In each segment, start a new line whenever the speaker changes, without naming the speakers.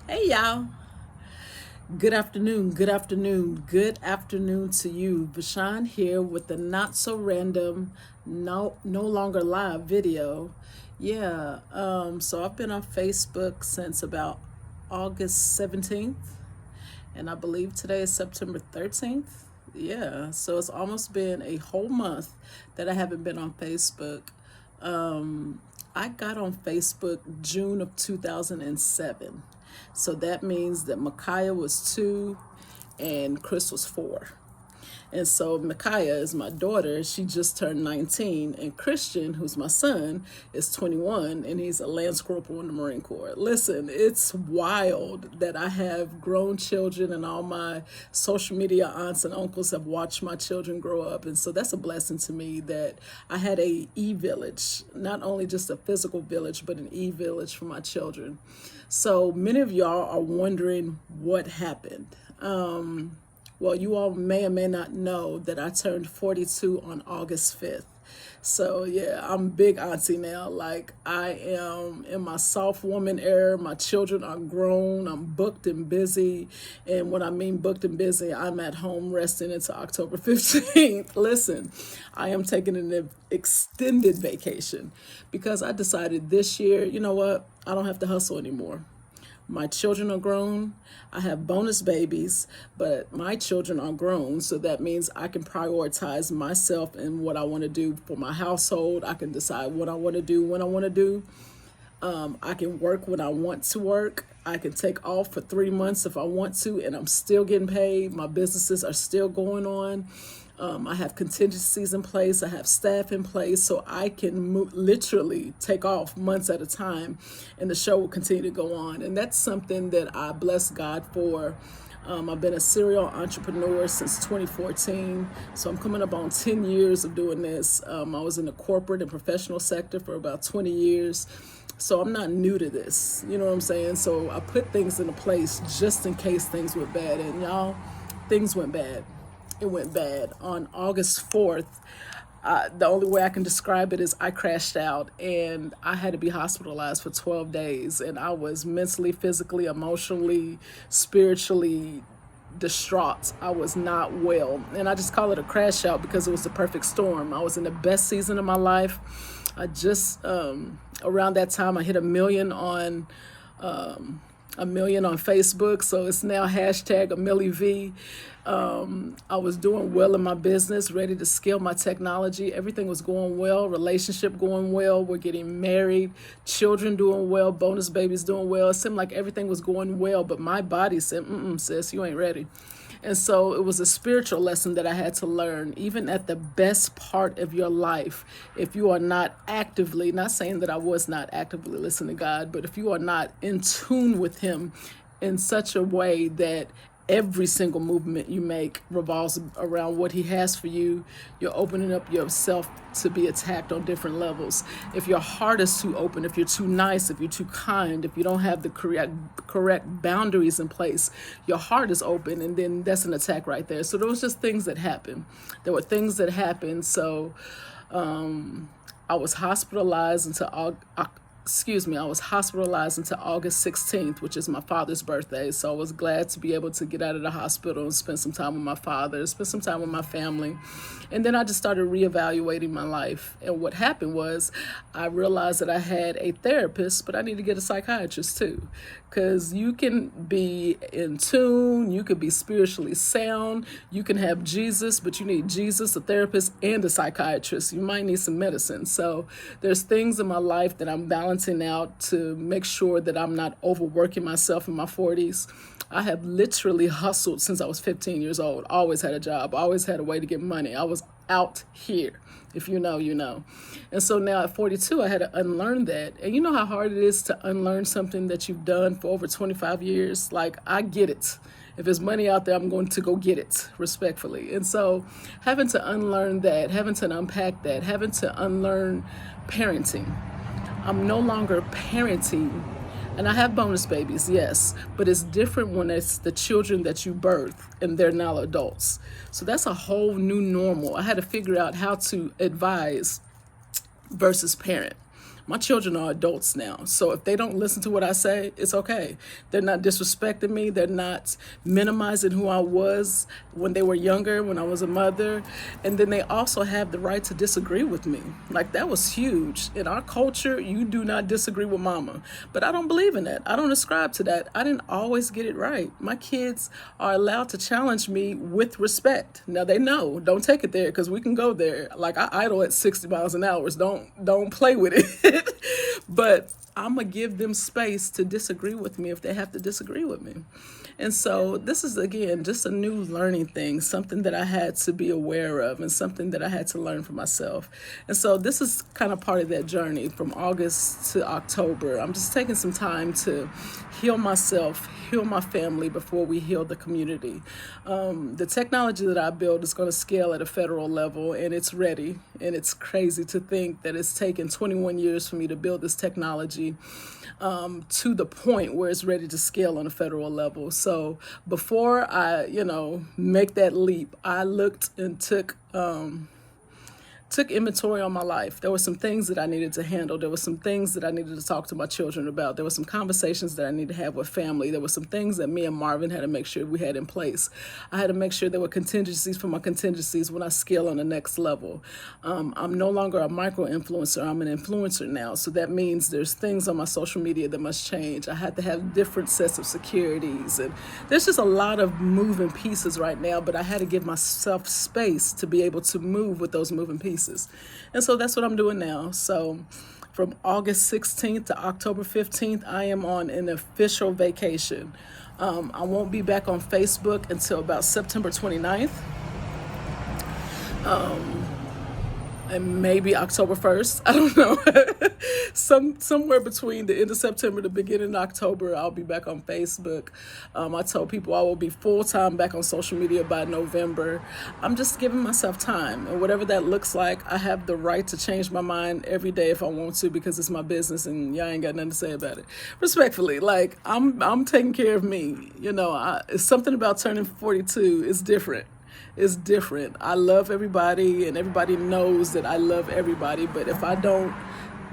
Hey y'all. Good afternoon. Good afternoon. Good afternoon to you. Vashan here with the not so random, no longer live video. So I've been on Facebook since about August 17th, and I believe today is September 13th. Yeah, so it's almost been a whole month that I haven't been on Facebook. I got on Facebook June of 2007. So that means that Micaiah was 2 and Chris was 4. And so Micaiah is my daughter. She just turned 19. And Christian, who's my son, is 21 and he's a Lance Corporal in the Marine Corps. Listen, it's wild that I have grown children and all my social media aunts and uncles have watched my children grow up. And so that's a blessing to me that I had a e-village, not only just a physical village, but an e-village for my children. So many of y'all are wondering what happened. Well, you all may or may not know that I turned 42 on August 5th. So, yeah, I'm big auntie now. Like, I am in my soft woman era. My children are grown. I'm booked and busy. And when I mean booked and busy, I'm at home resting until October 15th. Listen, I am taking an extended vacation because I decided this year, you know what? I don't have to hustle anymore. My children are grown. I have bonus babies, but my children are grown. So that means I can prioritize myself and what I want to do for my household. I can decide what I want to do when I want to do. I can work when I want to work. I can take off for 3 months if I want to, and I'm still getting paid. My businesses are still going on. I have contingencies in place. I have staff in place, so I can literally take off months at a time, and the show will continue to go on. And that's something that I bless God for. I've been a serial entrepreneur since 2014, so I'm coming up on 10 years of doing this. I was in the corporate and professional sector for about 20 years. So I'm not new to this, you know what I'm saying? So I put things into place just in case things went bad. And y'all, things went bad. It went bad. On August 4th, the only way I can describe it is I crashed out and I had to be hospitalized for 12 days. And I was mentally, physically, emotionally, spiritually distraught. I was not well. And I just call it a crash out because it was the perfect storm. I was in the best season of my life. I just, around that time, I hit a million on Facebook, so it's now hashtag AmilliV. I was doing well in my business, ready to scale my technology. Everything was going well, relationship going well. We're getting married, children doing well, bonus babies doing well. It seemed like everything was going well, but my body said, sis, you ain't ready. And so it was a spiritual lesson that I had to learn. Even at the best part of your life, if you are not actively, not saying that I was not actively listening to God, but if you are not in tune with Him in such a way that every single movement you make revolves around what He has for you, you're opening up yourself to be attacked on different levels. If your heart is too open, if you're too nice, if you're too kind, if you don't have the correct boundaries in place, your heart is open, and then that's an attack right there. So there was just things that happened. There were things that happened. So I was hospitalized until I was hospitalized until August 16th, which is my father's birthday. So I was glad to be able to get out of the hospital and spend some time with my father, spend some time with my family. And then I just started reevaluating my life. And what happened was I realized that I had a therapist, but I need to get a psychiatrist too. Because you can be in tune, you could be spiritually sound, you can have Jesus, but you need Jesus, a therapist, and a psychiatrist. You might need some medicine. So there's things in my life that I'm balancing out to make sure that I'm not overworking myself in my 40s. I have literally hustled since I was 15 years old. Always had a job, always had a way to get money. I was out here. If you know, you know. And so now at 42, I had to unlearn that. And you know how hard it is to unlearn something that you've done for over 25 years? Like, I get it. If there's money out there, I'm going to go get it, respectfully. And so having to unlearn that, having to unpack that, having to unlearn parenting. I'm no longer parenting. And I have bonus babies, yes, but it's different when it's the children that you birth and they're now adults. So that's a whole new normal. I had to figure out how to advise versus parent. My children are adults now. So if they don't listen to what I say, it's okay. They're not disrespecting me. They're not minimizing who I was when they were younger, when I was a mother. And then they also have the right to disagree with me. Like, that was huge. In our culture, you do not disagree with mama. But I don't believe in that. I don't ascribe to that. I didn't always get it right. My kids are allowed to challenge me with respect. Now they know, don't take it there, because we can go there. Like, I idle at 60 miles an hour. Don't play with it. But I'm going to give them space to disagree with me if they have to disagree with me. And so this is, again, just a new learning thing, something that I had to be aware of and something that I had to learn for myself. And so this is kind of part of that journey from August to October. I'm just taking some time to heal myself, heal my family before we heal the community. The technology that I build is going to scale at a federal level, and it's ready. And it's crazy to think that it's taken 21 years for me to build this technology to the point where it's ready to scale on a federal level. So before I, make that leap, I looked and took inventory on my life. There were some things that I needed to handle. There were some things that I needed to talk to my children about. There were some conversations that I needed to have with family. There were some things that me and Marvin had to make sure we had in place. I had to make sure there were contingencies for my contingencies when I scale on the next level. I'm no longer a micro-influencer. I'm an influencer now. So that means there's things on my social media that must change. I had to have different sets of securities. And there's just a lot of moving pieces right now, but I had to give myself space to be able to move with those moving pieces. And so that's what I'm doing now. So from August 16th to October 15th, I am on an official vacation. I won't be back on Facebook until about September 29th. And maybe October 1st. I don't know. Somewhere between the end of September to beginning of October, I'll be back on Facebook. I told people I will be full-time back on social media by November. I'm just giving myself time. And whatever that looks like, I have the right to change my mind every day if I want to, because it's my business and y'all ain't got nothing to say about it. Respectfully, like, I'm taking care of me. It's something about turning 42 is different. It's different. I love everybody, and everybody knows that I love everybody. But if I don't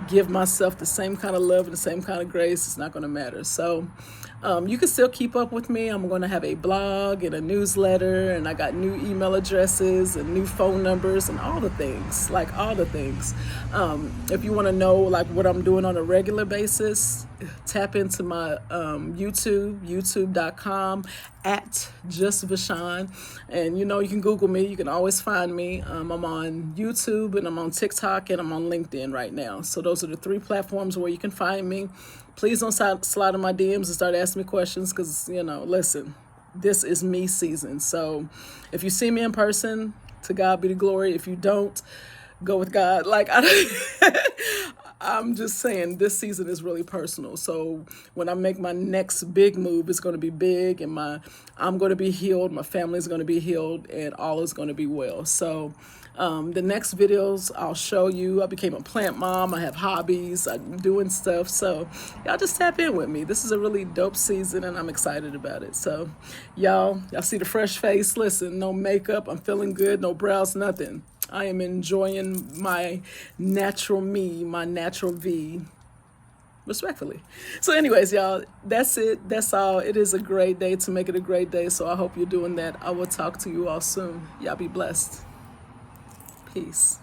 give myself the same kind of love and the same kind of grace, it's not going to matter. So you can still keep up with me. I'm going to have a blog and a newsletter, and I got new email addresses and new phone numbers and all the things, like all the things. If you want to know like what I'm doing on a regular basis, tap into my youtube.com @JustVashawn. And you can Google me. You can always find me. I'm on YouTube, and I'm on TikTok, and I'm on LinkedIn right now. So those are the 3 platforms where you can find me. Please don't slide in my DMs and start asking me questions, because, listen, this is me season. So if you see me in person, to God be the glory. If you don't, go with God. Like, I'm just saying this season is really personal. So when I make my next big move, it's going to be big, and I'm going to be healed. My family is going to be healed, and all is going to be well. So the next videos I'll show you. I became a plant mom. I have hobbies. I'm doing stuff. So y'all just tap in with me. This is a really dope season, and I'm excited about it. So y'all see the fresh face. Listen, no makeup. I'm feeling good. No brows, nothing. I am enjoying my natural me, my natural V, respectfully. So anyways, y'all, that's it. That's all. It is a great day to make it a great day. So I hope you're doing that. I will talk to you all soon. Y'all be blessed. Peace.